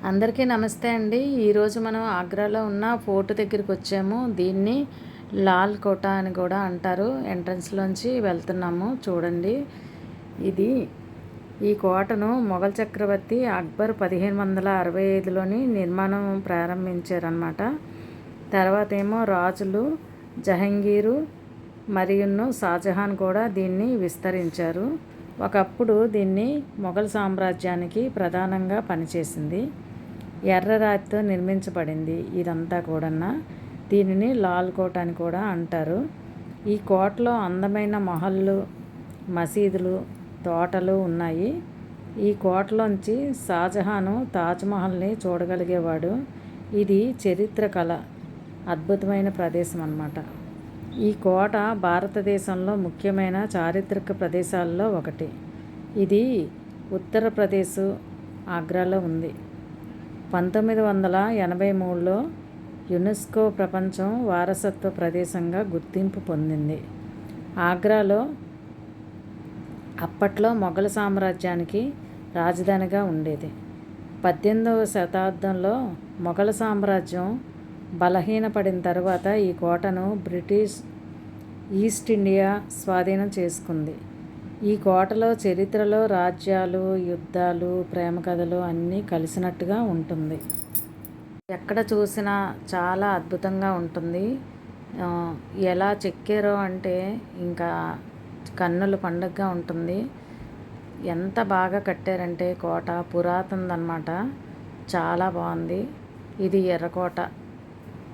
అందరికీ నమస్తే అండి. ఈరోజు మనం ఆగ్రాలో ఉన్న ఫోర్ట్ దగ్గరికి వచ్చాము. దీన్ని లాల్ కోట అని కూడా అంటారు. ఎంట్రన్స్లోంచి వెళ్తున్నాము చూడండి. ఇది ఈ కోటను మొఘల్ చక్రవర్తి అక్బర్ 1565లోని నిర్మాణం ప్రారంభించారనమాట. తర్వాత ఏమో రాజులు జహంగీరు మరియును షాజహాన్ కూడా దీన్ని విస్తరించారు. ఒకప్పుడు దీన్ని మొఘల్ సామ్రాజ్యానికి ప్రధానంగా పనిచేసింది. ఎర్ర రాతితో నిర్మించబడింది ఇదంతా కూడా. దీనిని లాల్ కోట అని కూడా అంటారు. ఈ కోటలో అందమైన మహళ్ళు, మసీదులు, తోటలు ఉన్నాయి. ఈ కోటలోంచి షాజహాను తాజ్మహల్ని చూడగలిగేవాడు. ఇది చరిత్ర కళ అద్భుతమైన ప్రదేశం అన్నమాట. ఈ కోట భారతదేశంలో ముఖ్యమైన చారిత్రక ప్రదేశాల్లో ఒకటి. ఇది ఉత్తరప్రదేశ్ ఆగ్రాలో ఉంది. 1983లో యునెస్కో ప్రపంచం వారసత్వ ప్రదేశంగా గుర్తింపు పొందింది. ఆగ్రాలో అప్పట్లో మొఘల్ సామ్రాజ్యానికి రాజధానిగా ఉండేది. 18వ శతాబ్దంలో మొఘల్ సామ్రాజ్యం బలహీనపడిన తర్వాత ఈ కోటను బ్రిటిష్ ఈస్ట్ ఇండియా స్వాధీనం చేసుకుంది. ఈ కోటలో చరిత్రలో రాజ్యాలు, యుద్ధాలు, ప్రేమ కథలు అన్నీ కలిసినట్టుగా ఉంటుంది. ఎక్కడ చూసినా చాలా అద్భుతంగా ఉంటుంది. ఎలా చెక్కారో అంటే ఇంకా కన్నుల పండుగగా ఉంటుంది. ఎంత బాగా కట్టారంటే కోట పురాతనదన్నమాట. చాలా బాగుంది. ఇది ఎర్రకోట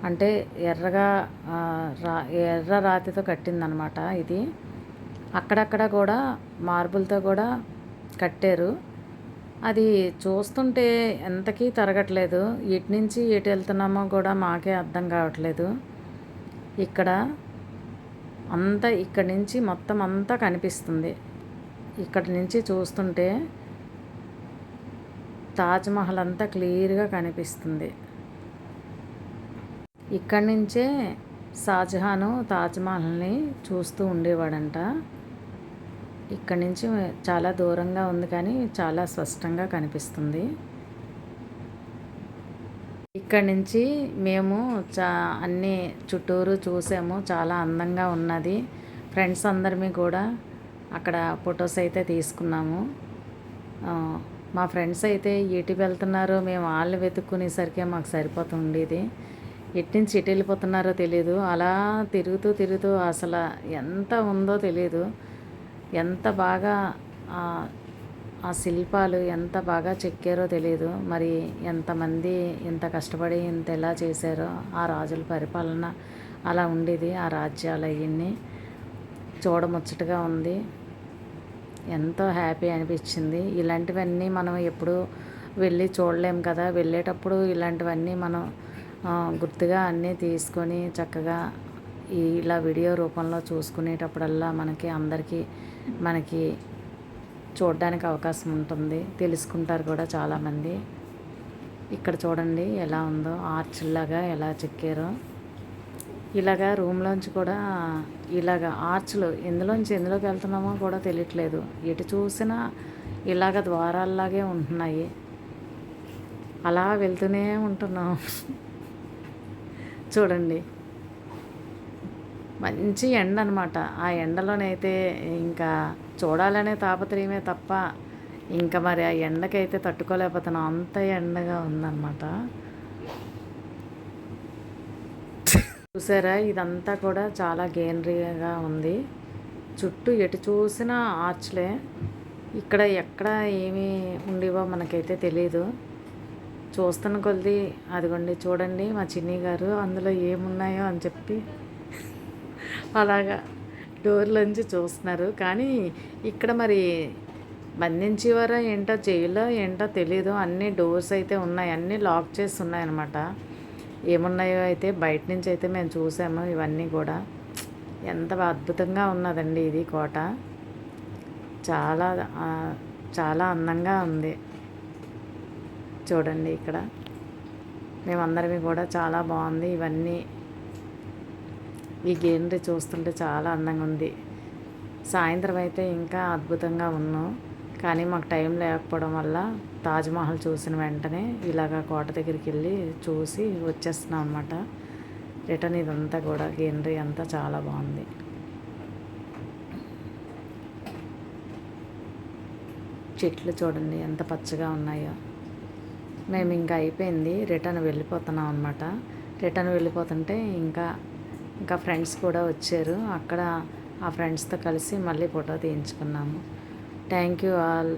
అంటే ఎర్ర రాతితో కట్టిందనమాట. ఇది అక్కడక్కడ కూడా మార్బుల్తో కూడా కట్టారు. అది చూస్తుంటే ఎంతకీ తరగట్లేదు. ఎటు నుంచి ఎటు వెళ్తున్నామో కూడా మాకే అర్థం కావట్లేదు. ఇక్కడి నుంచి మొత్తం అంతా కనిపిస్తుంది. ఇక్కడి నుంచి చూస్తుంటే తాజ్మహల్ అంతా క్లియర్గా కనిపిస్తుంది. ఇక్కడి నుంచే షాజహాను తాజ్మహల్ని చూస్తూ ఉండేవాడంట. ఇక్కడి నుంచి చాలా దూరంగా ఉంది కానీ చాలా స్పష్టంగా కనిపిస్తుంది. ఇక్కడి నుంచి మేము అన్నీ చుట్టూరు చూసాము. చాలా అందంగా ఉన్నది. ఫ్రెండ్స్ అందరిమీ కూడా అక్కడ ఫొటోస్ అయితే తీసుకున్నాము. మా ఫ్రెండ్స్ అయితే ఎటు వెళ్తున్నారో మేము వాళ్ళని వెతుక్కునేసరికి మాకు సరిపోతుండేది. ఎటు నుంచి ఎటు వెళ్ళిపోతున్నారో తెలియదు. అలా తిరుగుతూ అసలు ఎంత ఉందో తెలియదు. ఎంత బాగా ఆ శిల్పాలు ఎంత బాగా చెక్కారో తెలియదు. మరి ఎంతమంది ఇంత కష్టపడి ఇంత ఎలా చేశారో. ఆ రాజుల పరిపాలన అలా ఉండేది. ఆ రాజ్యాలు అవన్నీ చూడముచ్చటగా ఉంది. ఎంతో హ్యాపీ అనిపించింది. ఇలాంటివన్నీ మనం ఎప్పుడు వెళ్ళి చూడలేం కదా. వెళ్ళేటప్పుడు ఇలాంటివన్నీ మనం గుర్తుగా అన్నీ తీసుకొని చక్కగా ఇలా వీడియో రూపంలో చూసుకునేటప్పుడల్లా మనకి చూడడానికి అవకాశం ఉంటుంది. తెలుసుకుంటారు కూడా చాలామంది. ఇక్కడ చూడండి ఎలా ఉందో, ఆర్చ్లాగా ఎలా చెక్కారో. ఇలాగా రూమ్లోంచి కూడా ఇలాగ ఆర్చ్లు ఎందులోకి వెళ్తున్నామో కూడా తెలియట్లేదు. ఎటు చూసినా ఇలాగ ద్వారాల్లాగే ఉంటున్నాయి. అలా వెళ్తూనే ఉంటున్నాం. చూడండి, మంచి ఎండ అనమాట. ఆ ఎండలోనైతే ఇంకా చూడాలనే తాపత్రయమే తప్ప ఇంకా మరి ఆ ఎండకైతే తట్టుకోలేకపోతున్నాం. అంత ఎండగా ఉందన్నమాట. చూసారా, ఇదంతా కూడా చాలా గ్రీనరీగా ఉంది. చుట్టూ ఎటు చూసినా ఆర్చ్లే. ఇక్కడ ఎక్కడ ఏమి ఉండేవో మనకైతే తెలీదు. చూస్తున్న కొద్దీ అదిగోండి చూడండి మా చిన్ని గారు అందులో ఏమున్నాయో అని చెప్పి అలాగా డోర్లోంచి చూస్తున్నారు. కానీ ఇక్కడ మరి బంధించేవారో ఏంటో, జైల్లో ఏంటో తెలీదు. అన్ని డోర్స్ అయితే ఉన్నాయి, అన్నీ లాక్ చేసి ఉన్నాయన్నమాట. ఏమున్నాయో అయితే బయట నుంచి అయితే మేము చూసాము. ఇవన్నీ కూడా ఎంత అద్భుతంగా ఉన్నదండి ఇది కోట. చాలా చాలా అందంగా ఉంది. చూడండి ఇక్కడ మేమందరివి కూడా చాలా బాగుంది. ఇవన్నీ ఈ గ్రీనరీ చూస్తుంటే చాలా అందంగా ఉంది. సాయంత్రం అయితే ఇంకా అద్భుతంగా ఉన్నాం. కానీ మాకు టైం లేకపోవడం వల్ల తాజ్మహల్ చూసిన వెంటనే ఇలాగ కోట దగ్గరికి వెళ్ళి చూసి వచ్చేస్తున్నాం అనమాట. రిటర్న్ ఇదంతా కూడా గ్రీనరీ అంతా చాలా బాగుంది. చెట్లు చూడండి ఎంత పచ్చగా ఉన్నాయో. మేము ఇంకా అయిపోయింది, రిటర్న్ వెళ్ళిపోతున్నాం అనమాట. రిటర్న్ వెళ్ళిపోతుంటే ఇంకా ఫ్రెండ్స్ కూడా వచ్చారు. అక్కడ ఆ ఫ్రెండ్స్తో కలిసి మళ్ళీ ఫోటో తీయించుకున్నాము. Thank you all.